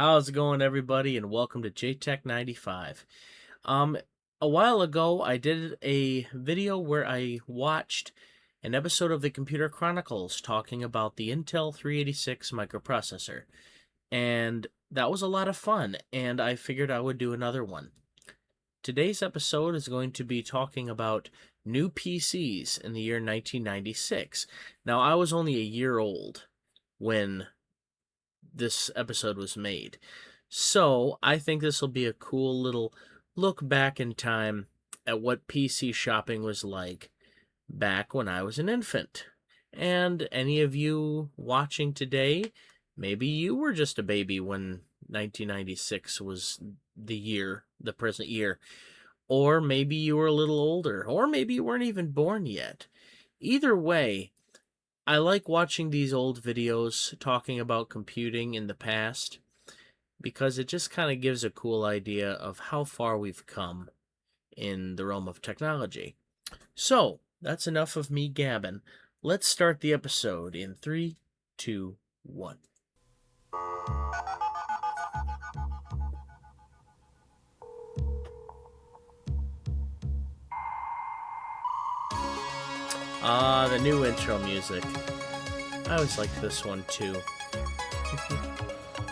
How's it going, everybody, and welcome to JTech95. Um, a while ago, I did a video where I watched an episode of the Computer Chronicles talking about the Intel 386 microprocessor, and that was a lot of fun, and I figured I would do another one. Today's episode is going to be talking about new PCs in the year 1996. Now, I was only a year old when this episode was made. So I think this will be a cool little look back in time at what PC shopping was like back when I was an infant. And any of you watching today, maybe you were just a baby when 1996 was the present year. Or maybe you were a little older, or maybe you weren't even born yet. Either way, I like watching these old videos talking about computing in the past because it just kind of gives a cool idea of how far we've come in the realm of technology. So, that's enough of me gabbing. Let's start the episode in 3, 2, 1. Ah, the new intro music. I always liked this one too.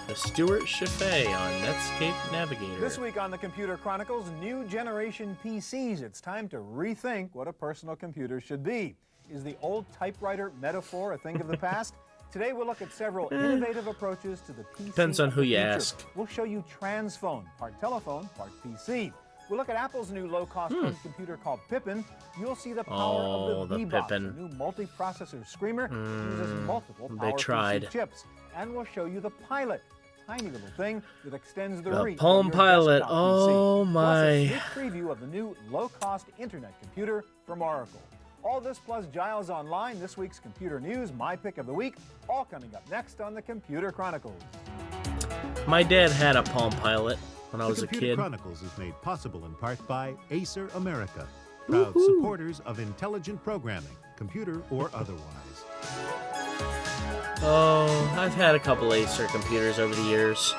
The Stuart Chaffee on Netscape Navigator. This week on the Computer Chronicles, new generation PCs. It's time to rethink what a personal computer should be. Is the old typewriter metaphor a thing of the past? Today we'll look at several innovative approaches to the PC. Depends on who you future. ask. We'll show you transphone, part telephone, part PC. We'll look at Apple's new low-cost home computer called Pippin. You'll see the power of the V-Box, Pippin. a new multi-processor screamer uses multiple They tried. PowerPC chips. And we'll show you the Pilot, tiny little thing that extends the reach Palm of your Pilot. desktop Oh PC. my! Plus a sneak preview of the new low-cost internet computer from Oracle. All this plus Giles Online, this week's computer news, my pick of the week, all coming up next on the Computer Chronicles. My dad had a Palm Pilot when I was a Computer kid. Chronicles is made possible in part by Acer America, proud supporters of intelligent programming, computer or otherwise. Oh, I've had a couple Acer computers over the years.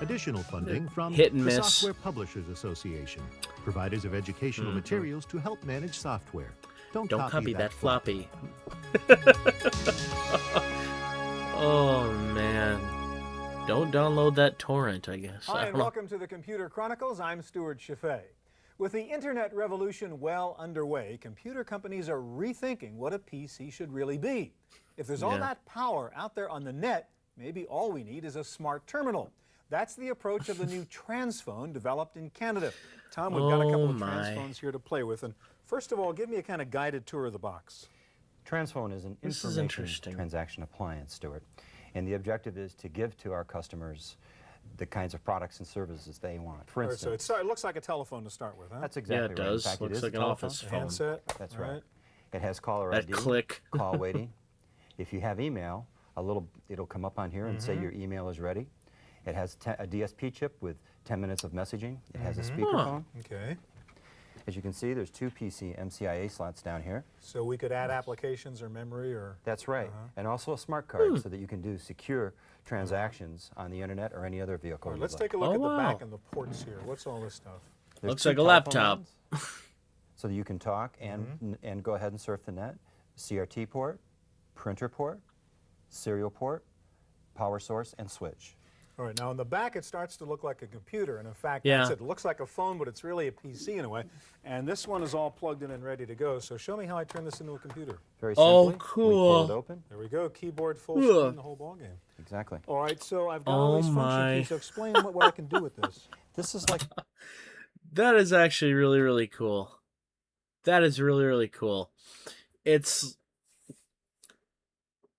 Additional funding from Hit and the miss. Software Publishers Association, providers of educational materials to help manage software. Don't copy that floppy. Oh man. Don't download that torrent, I guess. Hi, I and don't know. welcome to the Computer Chronicles. I'm Stuart Chaffee. With the internet revolution well underway, computer companies are rethinking what a PC should really be. If there's all that power out there on the net, maybe all we need is a smart terminal. That's the approach of the new transphone developed in Canada. Tom, we've got a couple of transphones here to play with. And first of all, give me a kind of guided tour of the box. Transphone is an This is information interesting. transaction appliance, Stuart. And the objective is to give to our customers the kinds of products and services they want. For All right, so instance, it looks like a telephone to start with, huh? that's exactly Yeah, it right. does. In fact, Looks it is like a an telephone. office A phone. handset. That's all right. It has caller That ID, click. call waiting. If you have email, it'll come up on here and say your email is ready. It has a DSP chip with 10 minutes of messaging. It has a speakerphone. Okay. As you can see, there's two PC MCIA slots down here. So we could add applications or memory or... That's right. And also a smart card so that you can do secure transactions on the internet or any other vehicle. All right, you'd let's like. take a look Oh, at the back wow. and the ports here. What's all this stuff? There's Looks two like a telephone laptop. lines so that you can talk and go ahead and surf the net. CRT port, printer port, serial port, power source, and switch. All right, now in the back it starts to look like a computer, and in fact, Yeah. that's it. It looks like a phone, but it's really a PC in a way. And this one is all plugged in and ready to go. So show me how I turn this into a computer. Very Oh, simply, we cool. pull it open. There we go, keyboard, full Ugh. screen, the whole ballgame. Exactly. All right, so I've got all these function my. keys, so explain what I can do with this. This is like That is actually really, really cool. That is really, really cool.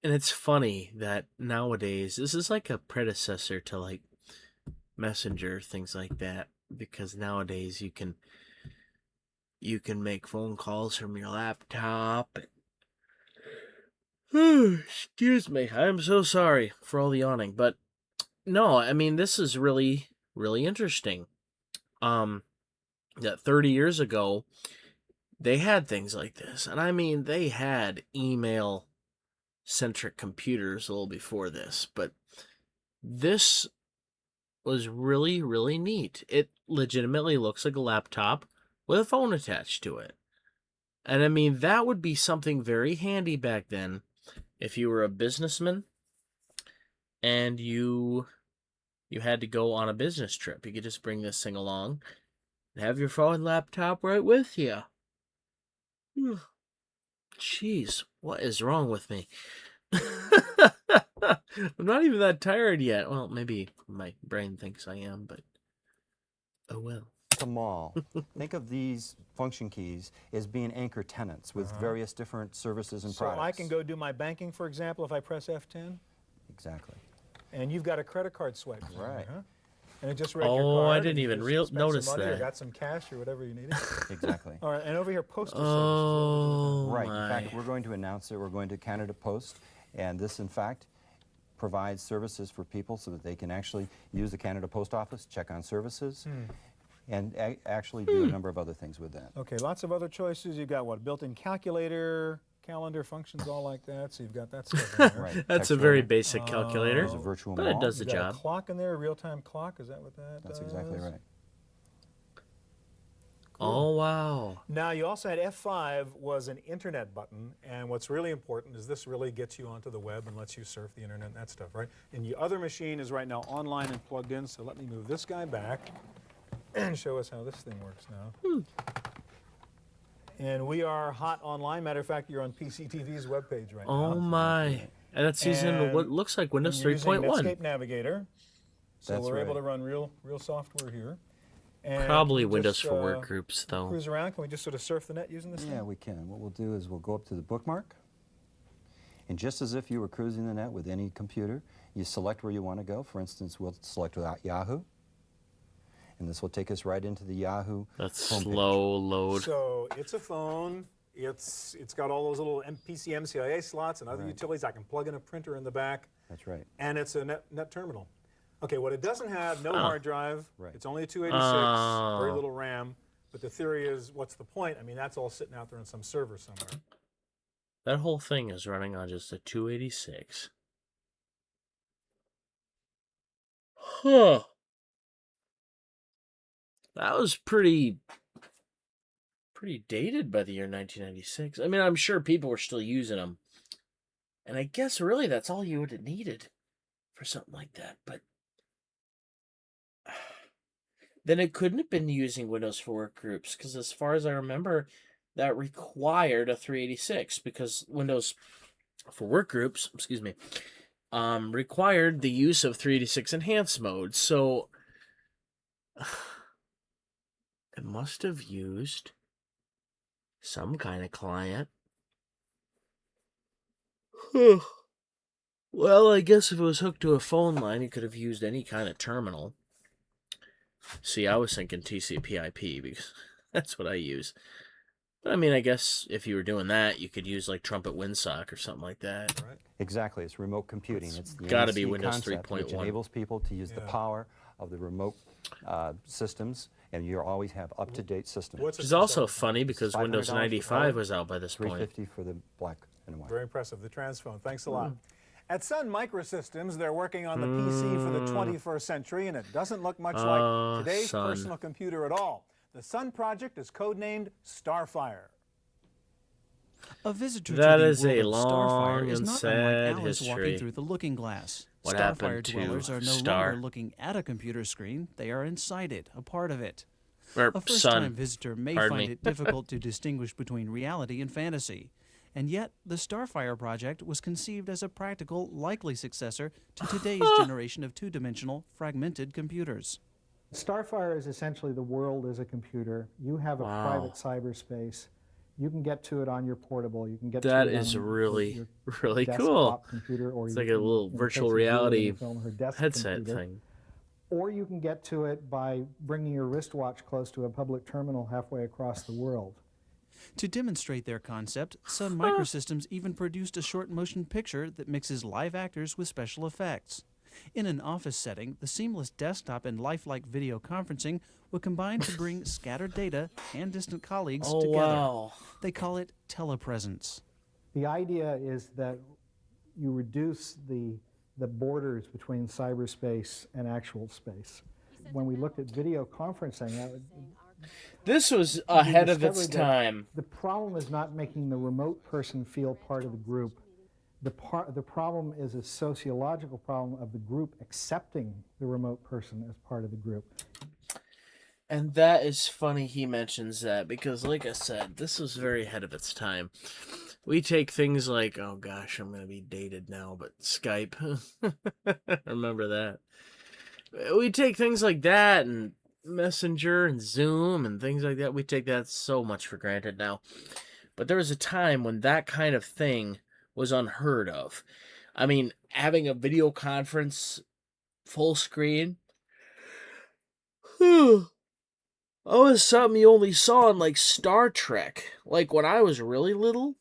And it's funny that nowadays this is like a predecessor to like Messenger, things like that, because nowadays you can make phone calls from your laptop. Excuse me. I'm so sorry for all the yawning, but no, I mean this is really, really interesting. That 30 years ago they had things like this, and I mean they had email centric computers a little before this, but this was really, really neat. It legitimately looks like a laptop with a phone attached to it. And I mean, that would be something very handy back then if you were a businessman and you had to go on a business trip. You could just bring this thing along and have your phone and laptop right with you. Jeez, what is wrong with me? I'm not even that tired yet. Well, maybe my brain thinks I am, but oh well. The mall. Think of these function keys as being anchor tenants with various different services and products. So I can go do my banking, for example, if I press F10? Exactly. And you've got a credit card swipe. Right. Huh? And it just read your Oh, card. I didn't and you even just spent notice some money that. Or got some cash or whatever you needed. Exactly. All right, and over here, postal Oh, services. Right. my. In fact, we're going to announce it. We're going to Canada Post, and this, in fact, provides services for people so that they can actually use the Canada Post Office, check on services, and actually do a number of other things with that. Okay, lots of other choices. You've got what? Built-in calculator, calendar, functions, all like that. So you've got that stuff in there. Right. That's a Text very editor. basic calculator, There's a virtual but mall. it does the You've got job. a clock in there, a real-time clock. Is that what that That's does? exactly right. Oh, wow. Now, you also had F5 was an internet button, and what's really important is this really gets you onto the web and lets you surf the internet and that stuff, right? And your other machine is right now online and plugged in, so let me move this guy back and show us how this thing works now. And we are hot online. Matter of fact, you're on PCTV's webpage right now. Oh, my. And that's using what And looks like Windows You're using 3.1. Netscape Navigator, so That's we're able right. to run real software here. And Probably can we Windows just, for Workgroups, though. Cruise around. Can we just sort of surf the net using this Yeah, thing? we can. What we'll do is we'll go up to the bookmark, and just as if you were cruising the net with any computer, you select where you want to go. For instance, we'll select Yahoo, and this will take us right into the Yahoo That's homepage. slow load. So it's a phone. It's got all those little PC MCIA slots and other Right. utilities. I can plug in a printer in the back, That's right. and it's a net terminal. Okay, what it doesn't have, no hard drive. Right. It's only a 286, very Oh. little RAM. But the theory is, what's the point? I mean, that's all sitting out there on some server somewhere. That whole thing is running on just a 286. Huh. That was pretty dated by the year 1996. I mean, I'm sure people were still using them. And I guess really that's all you would have needed for something like that. But then it couldn't have been using Windows for Workgroups, because as far as I remember, that required a 386, because Windows for Workgroups, excuse me, required the use of 386 enhanced mode. So it must have used some kind of client. Well, I guess if it was hooked to a phone line, it could have used any kind of terminal. See, I was thinking TCP/IP because that's what I use. But I mean, I guess if you were doing that, you could use like Trumpet WinSock or something like that. Right. Exactly. It's remote computing. It's the gotta be NC Windows concept, which 3.1. enables people to use the Yeah. power of the remote systems, and you always have up-to-date systems. What's Which it is also for? funny because Windows $500 for 95 color, was out by this point. $350 for the black and white. Very impressive, the transphone. Thanks a lot. At Sun Microsystems, they're working on the PC for the 21st century, and it doesn't look much like today's Sun. personal computer at all. The Sun project is codenamed Starfire. A visitor That to the is a world of Starfire long is and not sad unlike Alice history. walking through the looking glass. What Starfire happened to dwellers are no Star? longer looking at a computer screen, they are inside it, a part of it. Or A first-time Sun. visitor may Pardon find me. it difficult to distinguish between reality and fantasy. And yet, the Starfire project was conceived as a practical, likely successor to today's generation of two-dimensional, fragmented computers. Starfire is essentially the world as a computer. You have a Wow. private cyberspace. You can get to it on your portable. You can get That to it is on really, your really desktop cool. computer, or It's you like a can, little in the virtual case of Julie in the reality film, her desk headset computer. thing. Or you can get to it by bringing your wristwatch close to a public terminal halfway across the world. To demonstrate their concept, Sun Microsystems even produced a short motion picture that mixes live actors with special effects. In an office setting, the seamless desktop and lifelike video conferencing would combine to bring scattered data and distant colleagues Oh, together. wow. They call it telepresence. The idea is that you reduce the the borders between cyberspace and actual space. When we looked at video conferencing, This was we ahead of its discovered that time. the problem is not making the remote person feel part of the group. The problem is a sociological problem of the group accepting the remote person as part of the group. And that is funny he mentions that, because like I said, this was very ahead of its time. We take things like, oh gosh, I'm going to be dated now, but Skype. Remember that. We take things like that and Messenger and Zoom and things like that. We take that so much for granted now. But there was a time when that kind of thing was unheard of. I mean, having a video conference full screen. Oh, was something you only saw in, like, Star Trek. Like, when I was really little.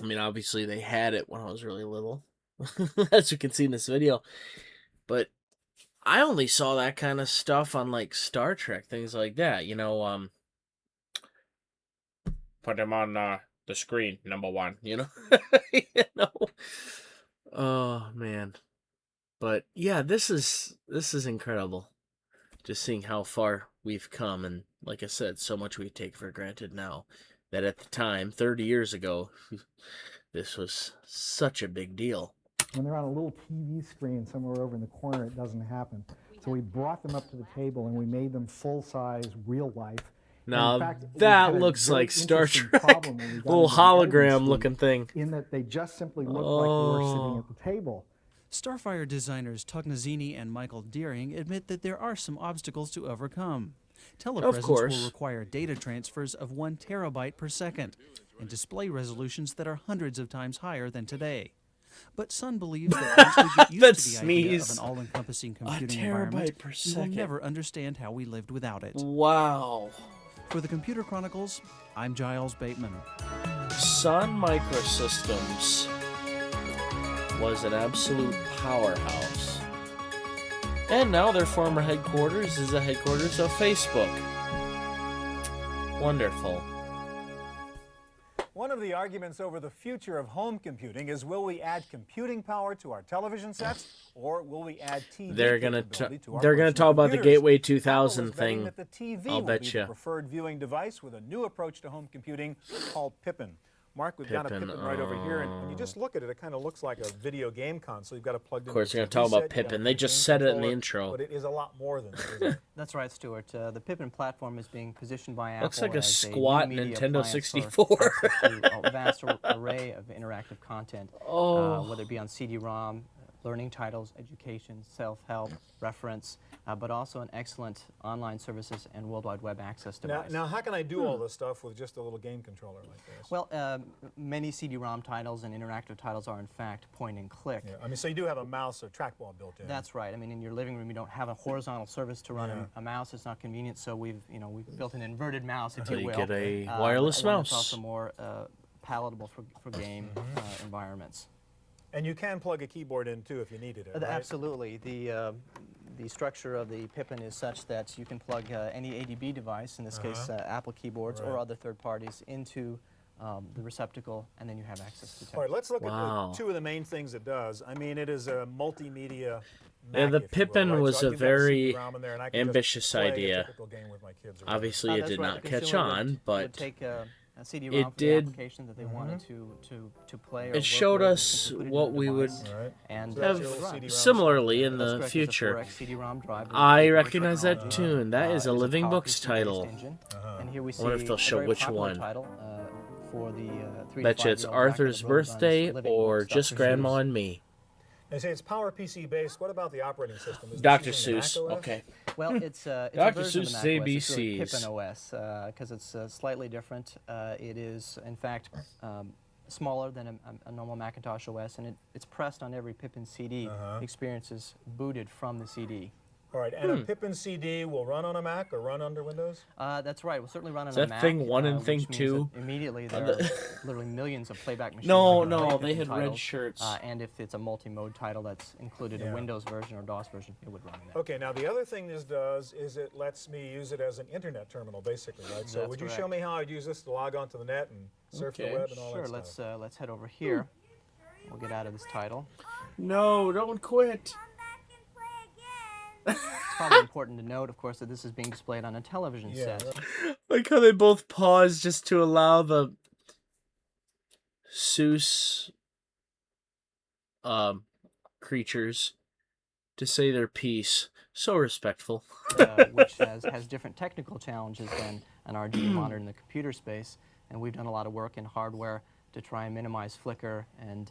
I mean, obviously, they had it when I was really little. As you can see in this video. But I only saw that kind of stuff on, like, Star Trek. Things like that. You know, put them on the screen, number one. You know? You know? Oh, man. But, yeah, this is incredible. Just seeing how far we've come, and like I said, so much we take for granted now, that at the time, 30 years ago, this was such a big deal. When they're on a little TV screen somewhere over in the corner, it doesn't happen. So we brought them up to the table and we made them full-size, real life. Now, In fact, we that had a looks very like Star interesting Trek. problem when we got Little into the editing hologram-looking suite, thing. in that they just simply looked like we were sitting at the table. Starfire designers Tognazzini and Michael Deering admit that there are some obstacles to overcome. Telepresence course. will require data transfers of 1 terabyte per second and display resolutions that are hundreds of times higher than today. But Sun believes that once we get used That to the idea of sneeze. an all-encompassing computing terabyte environment, per we will second. never understand how we lived without it. Wow. For the Computer Chronicles, I'm Giles Bateman. Sun Microsystems was an absolute powerhouse. And now their former headquarters is the headquarters of Facebook. Wonderful. One of the arguments over the future of home computing is, will we add computing power to our television sets, or will we add TV They're gonna capability to our they're gonna personal talk about the computers? Gateway Apple 2000 is betting thing. that the TV I'll will bet be ya. the preferred viewing device with a new approach to home computing called Pippin. Mark, we've got a Pippin, Pippin right over here, and when you just look at it, it kind of looks like a video game console. You've got it plugged in. Of course, you're gonna talk about Pippin. They just said it in the intro. But it is a lot more than that, isn't it? That's right, Stuart. The Pippin platform is being positioned by Apple Looks like a as squat new media Nintendo appliance for 64. access to a vast array of interactive content, whether it be on CD-ROM, learning titles, education, self-help, reference, but also an excellent online services and worldwide web access device. Now, how can I do all this stuff with just a little game controller like this? Well, many CD-ROM titles and interactive titles are in fact point and click. Yeah, I mean, so you do have a mouse or trackball built in. That's right. I mean, in your living room, you don't have a horizontal surface to run a mouse. It's not convenient, so we've built an inverted mouse, if you You will. get a wireless one mouse. that's also more palatable for game environments. And you can plug a keyboard in too if you needed it, right? Absolutely. The structure of the Pippin is such that you can plug any ADB device, in this case Apple keyboards or other third parties, into the receptacle, and then you have access to text. All right, let's look Wow. at two of the main things it does. I mean, it is a multimedia Yeah, Mac, the if you will, Pippin right? was So I a can have a very CD-ROM in there and I can just ambitious play a idea. typical game with my kids or whatever. Obviously, it That's did right. not The catch consumer on, would but take a CD-ROM it for the did. application that they wanted to play. Or It work showed with, us included in what the we would device, All right. and So that's have your little CD-ROM similarly slot. in That's the correct. future. It's a 4X CD-ROM drive with I a recognize that technology. tune. That is a It is Living PowerPC Books title. based engine. And here we see wonder if they'll a show very which popular one. title, for the 3 to Bet you it's 5-year-old Arthur's bracket of birthday Living or Books, just Dr. Grandma Seuss. and Me. They say it's PowerPC based. What about the operating system? Is Dr. this using Seuss. Mac OS? Okay. Well, it's a Dr. version of Seuss the Mac OS. It's really ABCs. Pippin OS because it's slightly different. It is, in fact, smaller than a normal Macintosh OS, and it's pressed on every Pippin CD. The experience is booted from the CD. All right, and a Pippin CD will run on a Mac or run under Windows? That's right. We'll certainly run on Is a that Mac. thing 1 and which thing means 2? that immediately there are literally millions of playback machines. No, that can play no, Pippin they had red titles. shirts. And if it's a multi-mode title that's included Yeah. a Windows version or DOS version, it would run in that. Okay, now the other thing this does is it lets me use it as an internet terminal, basically, right? So That's would you show correct. me how I'd use this to log onto the net and surf Okay. the web and all Sure. that stuff? Let's head over here. We'll get out of this title. No, don't quit. It's probably important to note, of course, that this is being displayed on a television set. Like how they both pause just to allow the Seuss creatures to say their piece. So respectful. Which has different technical challenges than an RGB monitor in the computer space, and we've done a lot of work in hardware to try and minimize flicker and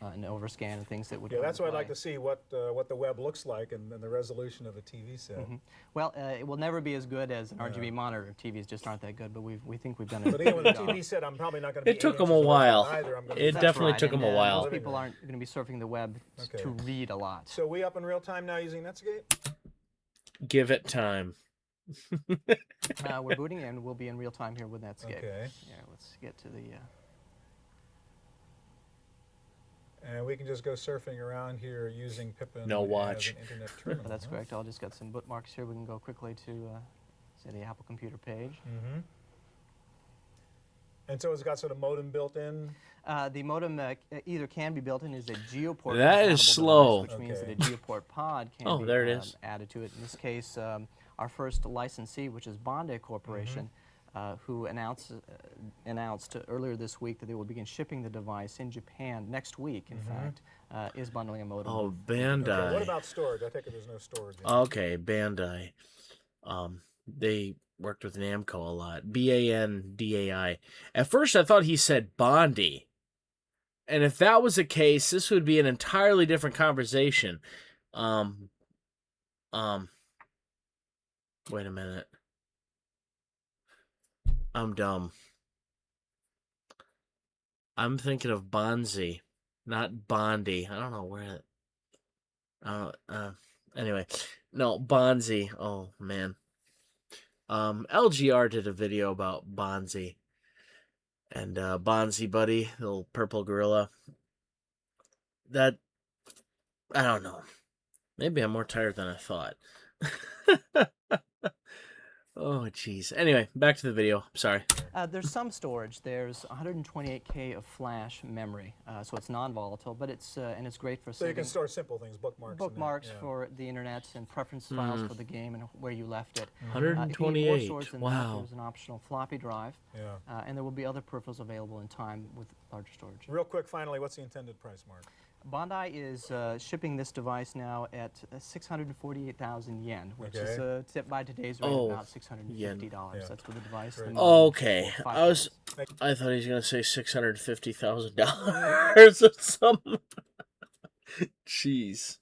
overscan and things that would. Yeah, that's why I'd like to see what the web looks like and the resolution of a TV set. Well, it will never be as good as an RGB monitor. TVs just aren't that good, but we think we've done it. But again, with a TV set, I'm probably not going to. It took them a while. It definitely right. took them a while. Most people aren't going to be surfing the web to read a lot. So we up in real time now using Netscape? Give it time. We're booting in. We'll be in real time here with Netscape. Okay. Yeah, let's get to the. And we can just go surfing around here using Pippin No watch. as an internet terminal. That's correct. I'll just got some bookmarks here. We can go quickly to, say, the Apple Computer page. And so it's got sort of modem built in? The modem either can be built in as a GeoPort. That is slow. Device, which means that a GeoPort pod can be there it is. added to it. In this case, our first licensee, which is Bondi Corporation, who announced earlier this week that they will begin shipping the device in Japan next week, in fact, is bundling a modem. Oh, Bandai. Okay, what about storage? I take it there's no storage. Okay, Bandai. They worked with Namco a lot. Bandai. At first, I thought he said Bondi. And if that was the case, this would be an entirely different conversation. Wait a minute. I'm dumb. I'm thinking of Bonzi, not Bondi. I don't know where. Anyway, no, Bonzi. Oh man. LGR did a video about Bonzi. And Bonzi Buddy, the little purple gorilla. That, I don't know. Maybe I'm more tired than I thought. Oh, jeez. Anyway, back to the video. Sorry. There's some storage. There's 128K of flash memory, so it's non-volatile, but it's and it's great for So you saving can store simple things, bookmarks. bookmarks for the internet and preference files for the game and where you left it. 128. Wow. There's an optional floppy drive, Yeah. and there will be other peripherals available in time with larger storage. Real quick, finally, what's the intended price, Mark? Bondi is shipping this device now at 648,000 yen, which is by today's rate about $650. yen. That's for the device. Okay, I thought he was gonna say $650,000 or something. Jeez.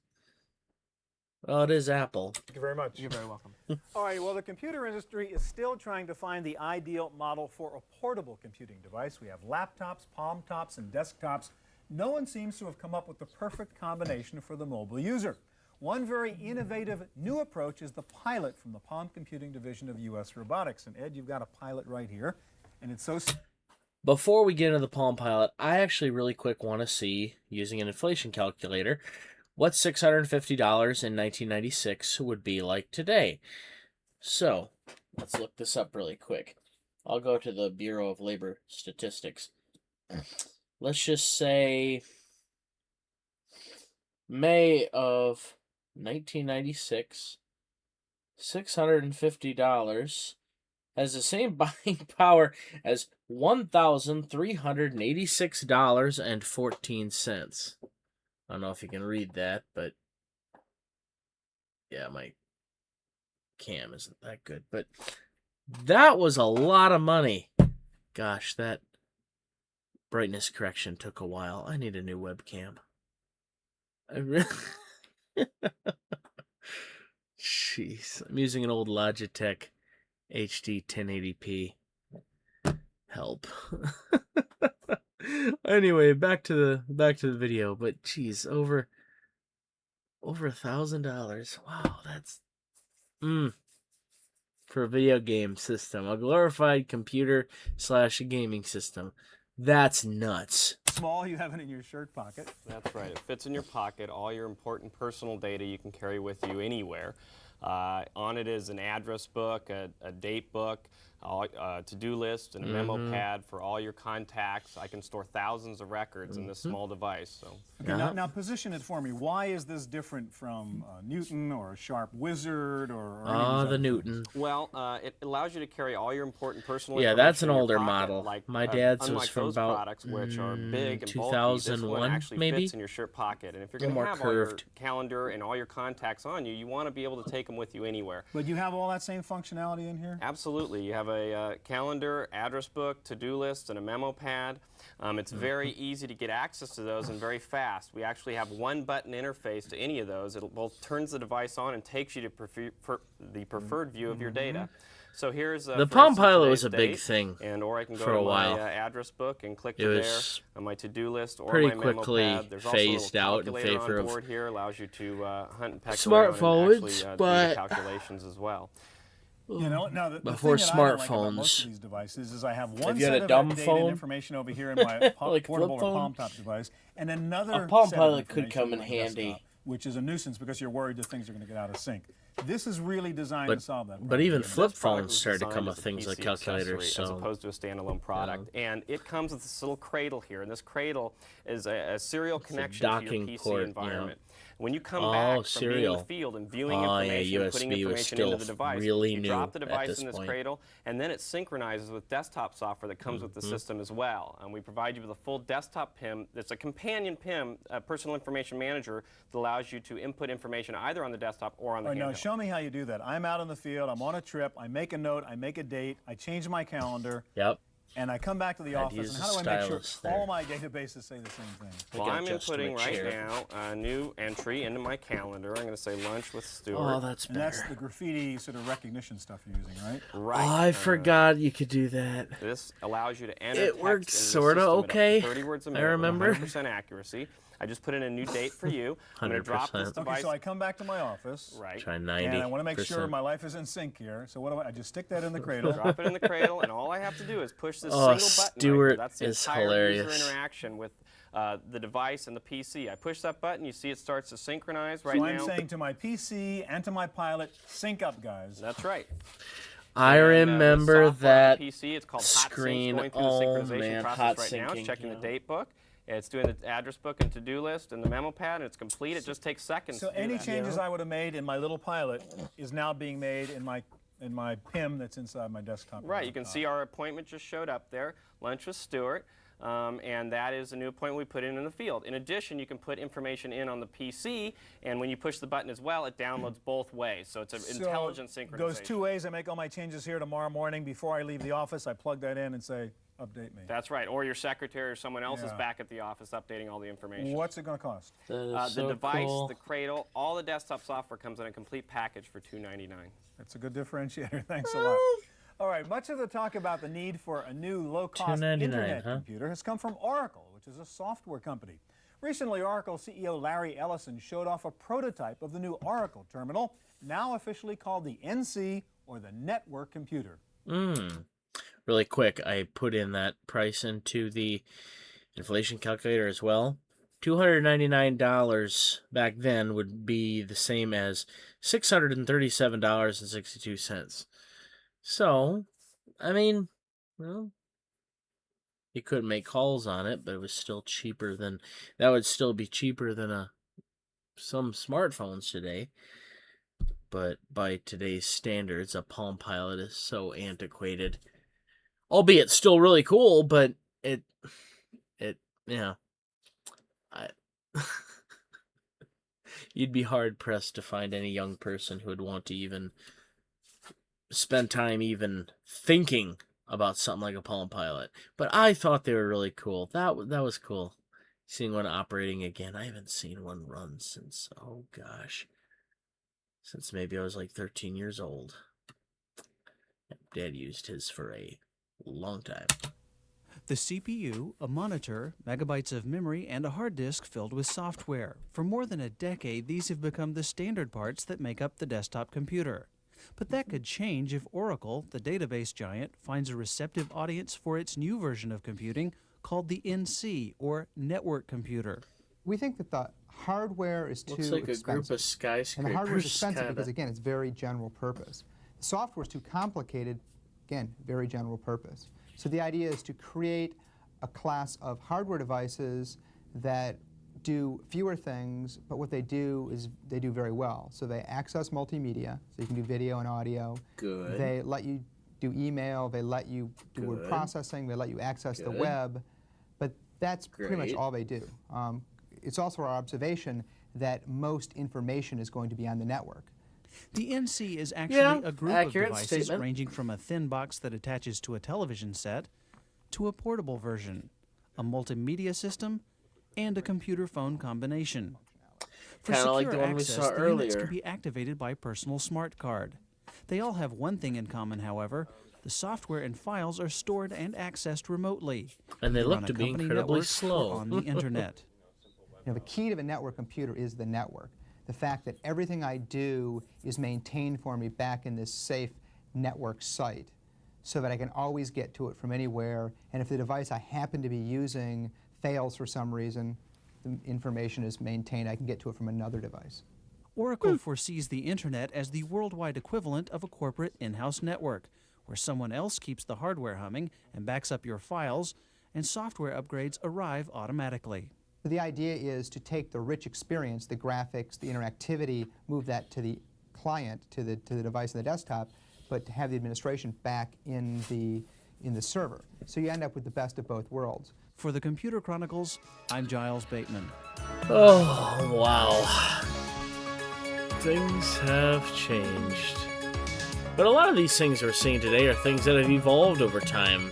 Oh, it is Apple. Thank you very much. You're very welcome. All right, well, the computer industry is still trying to find the ideal model for a portable computing device. We have laptops, palm tops, and desktops. No one seems to have come up with the perfect combination for the mobile user. One very innovative new approach is the Pilot from the Palm Computing Division of U.S. Robotics. And Ed, you've got a Pilot right here, and it's so... Before we get into the Palm Pilot, I actually really quick want to see, using an inflation calculator, what $650 in 1996 would be like today. So, let's look this up really quick. I'll go to the Bureau of Labor Statistics. Let's just say May of 1996, $650 has the same buying power as $1,386.14. I don't know if you can read that, but yeah, my cam isn't that good. But that was a lot of money. Gosh, that brightness correction took a while. I need a new webcam. I really... Jeez. I'm using an old Logitech HD 1080p. Help. Anyway, back to the video. But geez, over $1,000. Wow, that's for a video game system, a glorified computer/gaming system. That's nuts. Small, you have it in your shirt pocket. That's right. It fits in your pocket. All your important personal data you can carry with you anywhere. On it is an address book, a date book, to-do list and a memo pad for all your contacts. I can store thousands of records in this small device. So. Okay, now position it for me. Why is this different from Newton or a Sharp Wizard or any of these the other things? Newton. Well, it allows you to carry all your important personal Yeah, information that's an in your older pocket, model. Like, My dad's unlike was from those about products, which are big and bulky, this 2001, one actually maybe? fits in your shirt pocket. And if you're A little going to more have all your curved. calendar and all your contacts on you, you want to be able to take them with you anywhere. But you have all that same functionality in here? Absolutely. You have a calendar, address book, to-do list, and a memo pad. It's very easy to get access to those and very fast. We actually have one button interface to any of those. It both turns the device on and takes you to the preferred view of your data. So here's The for Palm instance, Pilot was today's a big date, thing or I can go for to a while. my address book and click It to there was on my to-do list or pretty my memo quickly pad. There's also a little phased out in calculator favor on of board here, allows you to hunt and peck around and smartphones, actually do but the calculations as well. You know, now the Before thing that I don't like about most smartphones. of these devices is I have one you had set a of dumb data phone, and information over here in my like portable flip or phone, palm top device, and another a Palm set Pilot of could information come in in my handy. desktop, which is a nuisance because you're worried that things are going to get out of sync. This is really designed to solve that problem. But even flip This product phones was started to designed come as with a things like PC calculators. accessory, as So opposed to a standalone product. And it comes with this little cradle here, and this cradle is a serial connection to your docking PC port, environment. When you come Oh, back from being in serial. the field and viewing Oh, yeah, information and putting USB was information into the still device, really you new drop the at device this in this point. cradle, and then it synchronizes with desktop software that comes with the system as well. And we provide you with a full desktop PIM that's a companion PIM, a personal information manager, that allows you to input information either on the desktop or on the All right, now handheld. show me how you do that. I'm out in the field, I'm on a trip, I make a note, I make a date, I change my calendar, yep. and I come back to the Had to office, use and the how do I make sure stylus there. all my databases say the same thing? Well, gotta I'm adjust to inputting my right chair. now a new entry into my calendar. I'm going to say lunch with Stuart. Oh, that's And that's better. the graffiti sort of recognition stuff you're using, right? Right. Oh, I forgot you could do that. This allows you to enter It text worked into the sorta system at up to okay. 30 words a I minute with remember. 100% accuracy. I just put in a new date for you. I'm going to drop this 100%. device. Okay, so I come back to my office, Right. Try 90%. and I want to make sure my life is in sync here. So what do I just stick that in the cradle? Drop it in the cradle, and all I have to do is push this Oh, single button right Stuart here. That's the is entire hilarious. user interaction with the device and the PC. I push that button, you see it starts to synchronize right So now. I'm saying to my PC and to my Pilot, sync up, guys. That's right. I And, remember the software on that the PC, it's called screen. Hot Sync, going through Oh, the synchronization man, process hot right now. It's syncing, checking yeah. the date book. It's doing the address book and to-do list and the memo pad, and it's complete. It just takes seconds So to do any that. changes I would have made in my little Pilot is now being made in my PIM that's inside my desktop. Right, you can see our appointment just showed up there, lunch with Stuart, and that is a new appointment we put in the field. In addition, you can put information in on the PC, and when you push the button as well, it downloads both ways. So it's an intelligent synchronization. Goes two ways. I make all my changes here tomorrow morning. Before I leave the office, I plug that in and say, update me. That's right, or your secretary or someone else is Yeah. back at the office updating all the information. What's it going to cost? The device, the cradle, all the desktop software comes in a complete package for $299. That's a good differentiator. Thanks a lot. All right, much of the talk about the need for a new low-cost $299, internet huh? computer has come from Oracle, which is a software company. Recently, Oracle CEO Larry Ellison showed off a prototype of the new Oracle terminal, now officially called the NC, or the Network Computer. Really quick, I put in that price into the inflation calculator as well. $299 back then would be the same as $637.62. So, I mean, well, you couldn't make calls on it, but it was still cheaper than, that would still be cheaper than some smartphones today. But by today's standards, a Palm Pilot is so antiquated. Albeit still really cool, but you'd be hard pressed to find any young person who would want to even spend time even thinking about something like a Palm Pilot. But I thought they were really cool. That was cool. Seeing one operating again. I haven't seen one run since, oh gosh, since maybe I was like 13 years old. Dad used his for a long time. The CPU, a monitor, megabytes of memory, and a hard disk filled with software. For more than a decade, these have become the standard parts that make up the desktop computer. But that could change if Oracle, the database giant, finds a receptive audience for its new version of computing called the NC, or Network Computer. We think that the hardware is too Looks like a expensive. group of skyscrapers. And the hardware is expensive kinda. because, again, it's very general purpose. The software is too complicated, again, very general purpose. So the idea is to create a class of hardware devices that do fewer things, but what they do is they do very well. So they access multimedia, so you can do video and audio. Good. They let you do email, they let you do word Good. processing, they let you access the Good. web, but that's pretty much Great. all they do. It's also our observation that most information is going to be on the network. The NC is actually Yeah, a group of accurate devices statement. ranging from a thin box that attaches to a television set to a portable version, a multimedia system, and a computer phone combination. For Kinda secure like the one we access, saw the units earlier. can be activated by personal smart card. They all have one thing in common, however. The software and files are stored and accessed remotely, And they either look on a to be company incredibly network slow. or on the internet. The key to a network computer is the network. The fact that everything I do is maintained for me back in this safe network site so that I can always get to it from anywhere, and if the device I happen to be using fails for some reason, the information is maintained. I can get to it from another device. Oracle foresees the internet as the worldwide equivalent of a corporate in-house network, where someone else keeps the hardware humming and backs up your files, and software upgrades arrive automatically. The idea is to take the rich experience, the graphics, the interactivity, move that to the client, to the device on the desktop, but to have the administration back in the server. So you end up with the best of both worlds. For the Computer Chronicles, I'm Giles Bateman. Oh, wow. Things have changed. But a lot of these things we're seeing today are things that have evolved over time.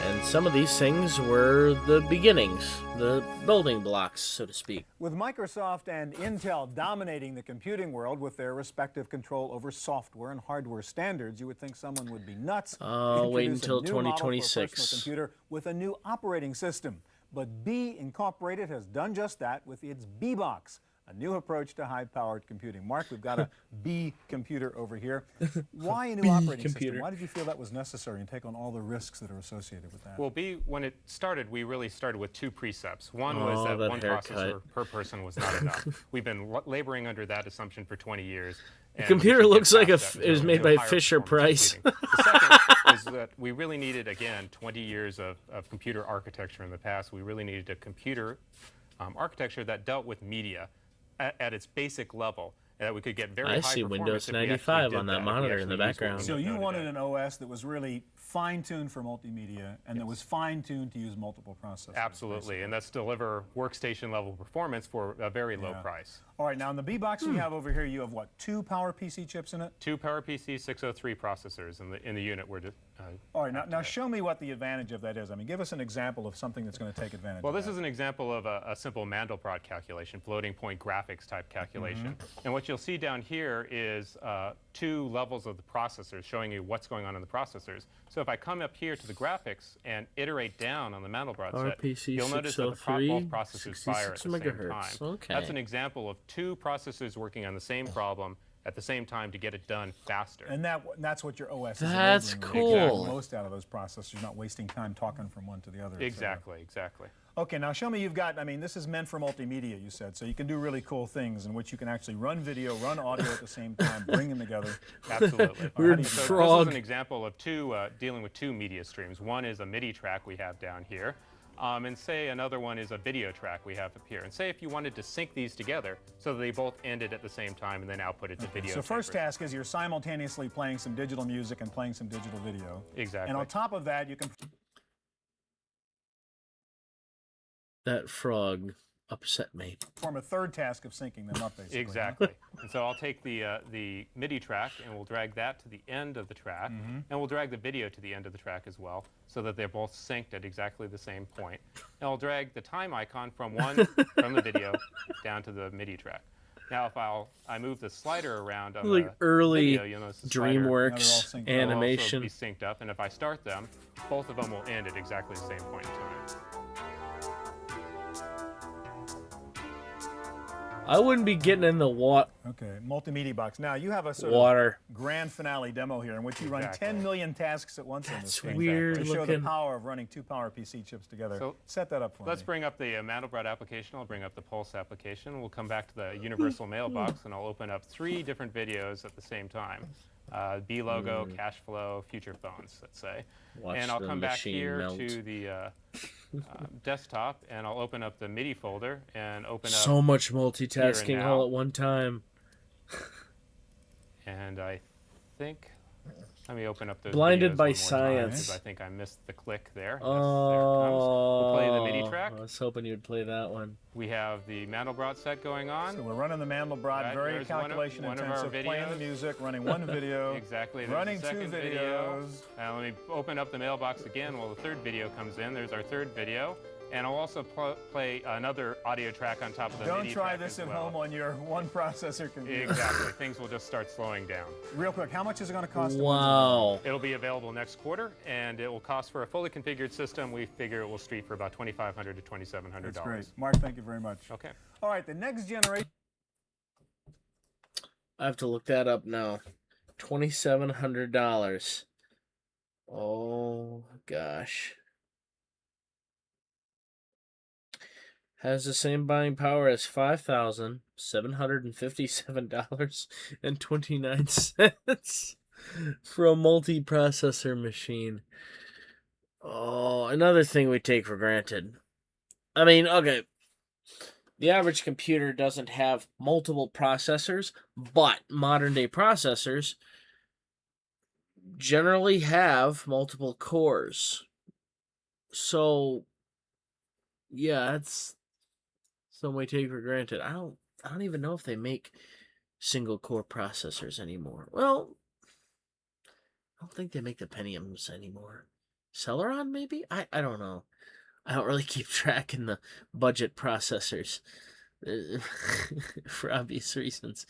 And some of these things were the beginnings, the building blocks, so to speak. With Microsoft and Intel dominating the computing world with their respective control over software and hardware standards, you would think someone would be nuts to Wait introduce until a new model for a 2026. personal computer with a new operating system. But B Incorporated has done just that with its B-Box, a new approach to high-powered computing. Mark, we've got a B computer over here. Why a new operating computer. system? Why did you feel that was necessary and take on all the risks that are associated with that? Well, when it started, we really started with two precepts. One was that that one haircut. processor per person was not enough. We've been laboring under that assumption for 20 years. The and computer we should get looks like past that it was and made go to by higher Fisher performance Price. computing. The second is that we really needed, again, 20 years of computer architecture in the past. We really needed a computer architecture that dealt with media at its basic level, and that we could get very high I see performance Windows if we actually 95 did on that if we monitor in the actually used what background. we So know you today. wanted an OS that was really fine-tuned for multimedia and that was fine-tuned to use multiple processors. Absolutely, basically. and that's deliver workstation level performance for a very low Yeah. price. All right, now in the B-Box we have over here, you have what, 2 PowerPC chips in it? Two PowerPC 603 processors in the unit we're All right, now show me what the advantage of that is. I mean, give us an example of something that's going to take advantage Well, of this that. is an example of a simple Mandelbrot calculation, floating point graphics type calculation. And what you'll see down here is 2 levels of the processors showing you what's going on in the processors. So if I come up here to the graphics and iterate down on the Mandelbrot set, RPC you'll notice that both 603, processors fire at the 66 same megahertz. time. Okay. That's an example of 2 processors working on the same problem at the same time to get it done faster. And that's what your OS That's is enabling. cool. You're getting the most out of those processors. You're not wasting time talking from one to the other. et cetera. Exactly, exactly. Okay, now show me you've got, I mean, this is meant for multimedia, you said, so you can do really cool things in which you can actually run video, run audio at the same time, bring them together. Absolutely. Weird So frog. This is an example of dealing with 2 media streams. One is a MIDI track we have down here, and say another one is a video track we have up here. And say if you wanted to sync these together so that they both ended at the same time and then output it to video. So first tapers. task is you're simultaneously playing some digital music and playing some digital video. Exactly. And on top of that, you can That frog upset me. perform a third task of syncing them up, basically. Exactly. And so I'll take the MIDI track and we'll drag that to the end of the track, and we'll drag the video to the end of the track as well, so that they're both synced at exactly the same point. And I'll drag the time icon from the video down to the MIDI track. Now, if I move the slider around on Like the early video, you'll notice the slider DreamWorks synced up. will animation. also be synced up, and if I start them, both of them will end at exactly the same point in time. I wouldn't be getting in the Okay, multimedia box. Now, you have a sort water. of grand finale demo here in which you run Exactly. 10 million tasks at once in this That's thing. weird To show looking. the power of running 2 PowerPC chips together. So Set that up for Let's me. bring up the Mandelbrot application. I'll bring up the Pulse application. We'll come back to the universal mailbox, and I'll open up 3 different videos at the same time. B logo, cash flow, future phones, let's say. Watch and I'll the come back machine here melt. to the desktop, and I'll open up the MIDI folder and open up So much Here and multitasking Now. all at one time. And I think, let me open up those Blinded videos by one more time, science. because I think I missed the click there. Yes, there it comes. We'll play the MIDI track. I was hoping you'd play that one. We have the Mandelbrot set going on. So we're running the Mandelbrot, Right, very there's one of calculation our intensive, playing the videos. music, running one video, Exactly. There's running the two second videos. Let me open up the mailbox again while the third video comes in. There's our third video. And I'll also play another audio track on top of the Don't MIDI try track this as at well. home on your one processor computer. Exactly. Things will just start slowing down. Real quick, how much is it going to cost? Wow. It'll be available next quarter, and it will cost, for a fully configured system, we figure it will street for about $2,500 to $2,700. That's great. Mark, thank you very much. Okay. All right, the next generation. I have to look that up now. $2,700. Oh, gosh. Has the same buying power as $5,757.29 for a multi-processor machine. Oh, another thing we take for granted. I mean, okay, the average computer doesn't have multiple processors, but modern-day processors generally have multiple cores. So, yeah, that's something we take for granted. I don't even know if they make single core processors anymore. Well, I don't think they make the Pentiums anymore. Celeron, maybe? I don't know. I don't really keep track in the budget processors for obvious reasons.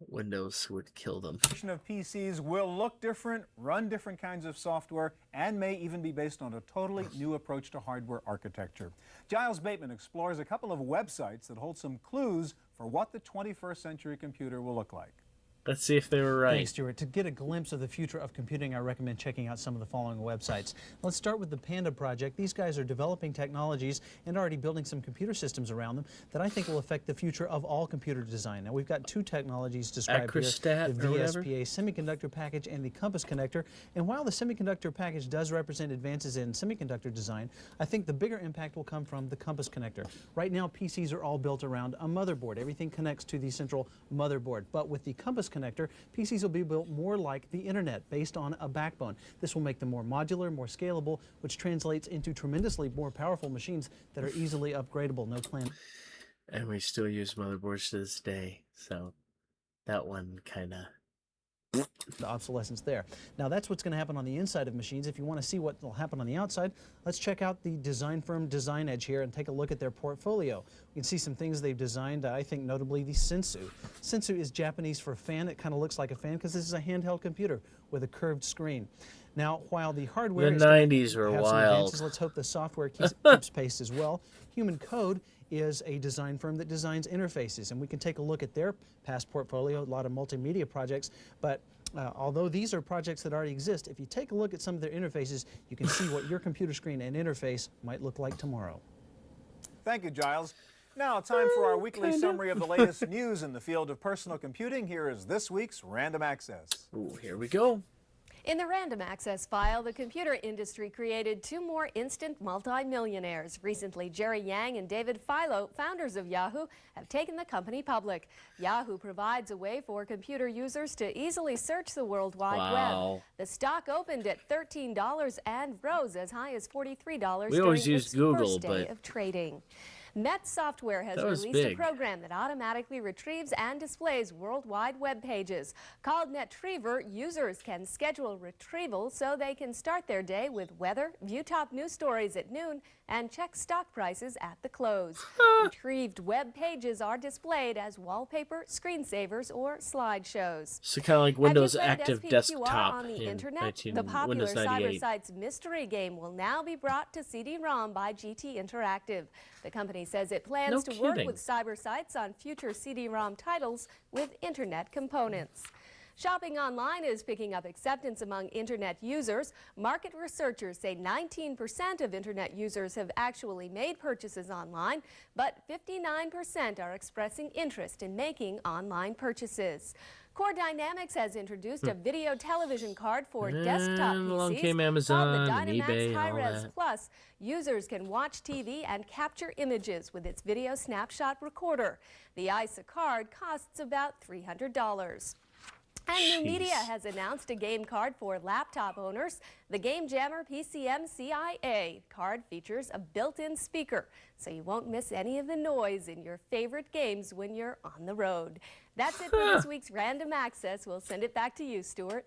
Windows would kill them. Of PCs will look different, run different kinds of software, and may even be based on a totally new approach to hardware architecture. Giles Bateman explores a couple of websites that hold some clues for what the 21st century computer will look like. Let's see if they were right. Thanks, Stuart. To get a glimpse of the future of computing, I recommend checking out some of the following websites. Let's start with the Panda Project. These guys are developing technologies and already building some computer systems around them that I think will affect the future of all computer design. Now, we've got two technologies described Acrostat here, the or whatever? VSPA semiconductor package and the Compass connector. And while the semiconductor package does represent advances in semiconductor design, I think the bigger impact will come from the Compass connector. Right now, PCs are all built around a motherboard. Everything connects to the central motherboard. But with the Compass connector, PCs will be built more like the internet, based on a backbone. This will make them more modular, more scalable, which translates into tremendously more powerful machines that are easily upgradable. No plan. And we still use motherboards to this day, so that one kind of... The obsolescence there. Now that's what's going to happen on the inside of machines. If you want to see what will happen on the outside, let's check out the design firm Design Edge here and take a look at their portfolio. You can see some things they've designed, I think notably the Sensu. Sensu is Japanese for fan. It kind of looks like a fan because this is a handheld computer with a curved screen. Now, while the hardware The is going to 90s were have some wild. advances, let's hope the software keeps pace as well. Human Code is a design firm that designs interfaces, and we can take a look at their past portfolio, a lot of multimedia projects, but although these are projects that already exist, if you take a look at some of their interfaces, you can see what your computer screen and interface might look like tomorrow. Thank you, Giles. Now, time for our weekly summary of the latest news in the field of personal computing. Here is this week's Random Access. Ooh, here we go. In the Random Access file, the computer industry created two more instant multimillionaires. Recently, Jerry Yang and David Filo, founders of Yahoo, have taken the company public. Yahoo provides a way for computer users to easily search the World Wide Web. The stock opened at $13 and rose as high as $43 We always during use its Google, first day but of trading. Met Software has that was released a big. program that automatically retrieves and displays worldwide web pages. Called Netreaver, users can schedule retrieval so they can start their day with weather, view top news stories at noon, and check stock prices at the close. Retrieved web pages are displayed as wallpaper, screensavers, or slideshows. So kind of like Have you Windows played Active SPQR Desktop on the in internet? The popular Windows cyber 98. site's mystery game will now be brought to CD-ROM by GT Interactive. The company says it plans to work with cyber sites on future CD-ROM titles with internet components. Shopping online is picking up acceptance among internet users. Market researchers say 19% of internet users have actually made purchases online, but 59% are expressing interest in making online purchases. Core Dynamics has introduced a video television card for desktop And along PCs came called Amazon the and Dynamax eBay and all Hi-Res that. Plus. Users can watch TV and capture images with its video snapshot recorder. The ISA card costs about $300. And New Media has announced a game card for laptop owners. The Game Jammer PCM CIA card features a built-in speaker, so you won't miss any of the noise in your favorite games when you're on the road. That's it for this week's Random Access. We'll send it back to you, Stuart.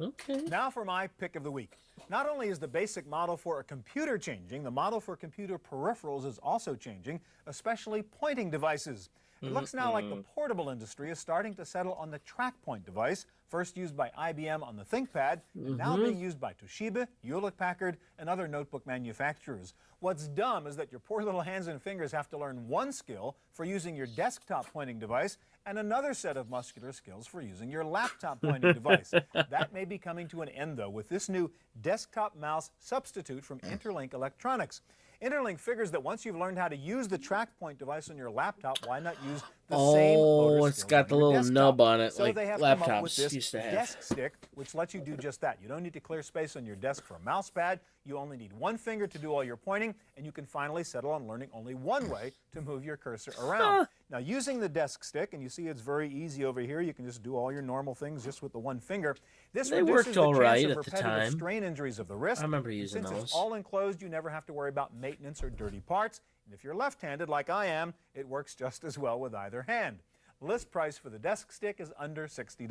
Okay. Now for my pick of the week. Not only is the basic model for a computer changing, the model for computer peripherals is also changing, especially pointing devices. It looks now like the portable industry is starting to settle on the TrackPoint device, first used by IBM on the ThinkPad, and now being used by Toshiba, Hewlett-Packard, and other notebook manufacturers. What's dumb is that your poor little hands and fingers have to learn one skill for using your desktop pointing device and another set of muscular skills for using your laptop pointing device. That may be coming to an end, though, with this new desktop mouse substitute from Interlink Electronics. Interlink figures that once you've learned how to use the TrackPoint device on your laptop, why not use the same motor it's skills got on the your little desktop? nub on it, so like they have come up with laptops this used to have. desk stick, which lets you do just that. You don't need to clear space on your desk for a mouse pad. You only need one finger to do all your pointing, and you can finally settle on learning only one way to move your cursor around. Now, using the desk stick, and you see it's very easy over here. You can just do all your normal things just with the one finger. This They reduces worked the all chance right of at the repetitive time. strain injuries of the wrist. I remember using Since those. it's all enclosed, you never have to worry about maintenance or dirty parts. And if you're left-handed like I am, it works just as well with either hand. List price for the desk stick is under $60.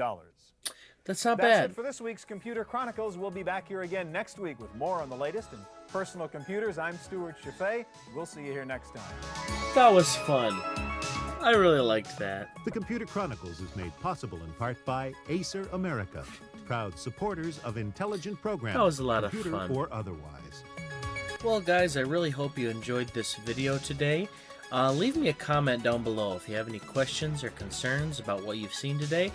That's not That's bad. it for this week's Computer Chronicles. We'll be back here again next week with more on the latest in personal computers. I'm Stuart Chaffee. We'll see you here next time. That was fun. I really liked that. The Computer Chronicles is made possible in part by Acer America, proud supporters of intelligent programming, That was a lot of computer fun. or otherwise. Well, guys, I really hope you enjoyed this video today. Leave me a comment down below if you have any questions or concerns about what you've seen today.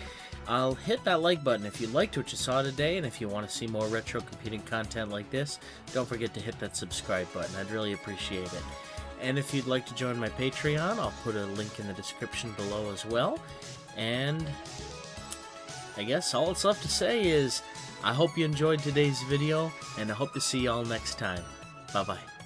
I'll hit that like button if you liked what you saw today, and if you want to see more retro computing content like this, don't forget to hit that subscribe button. I'd really appreciate it. And if you'd like to join my Patreon, I'll put a link in the description below as well. And I guess all that's left to say is I hope you enjoyed today's video, and I hope to see y'all next time. Bye-bye.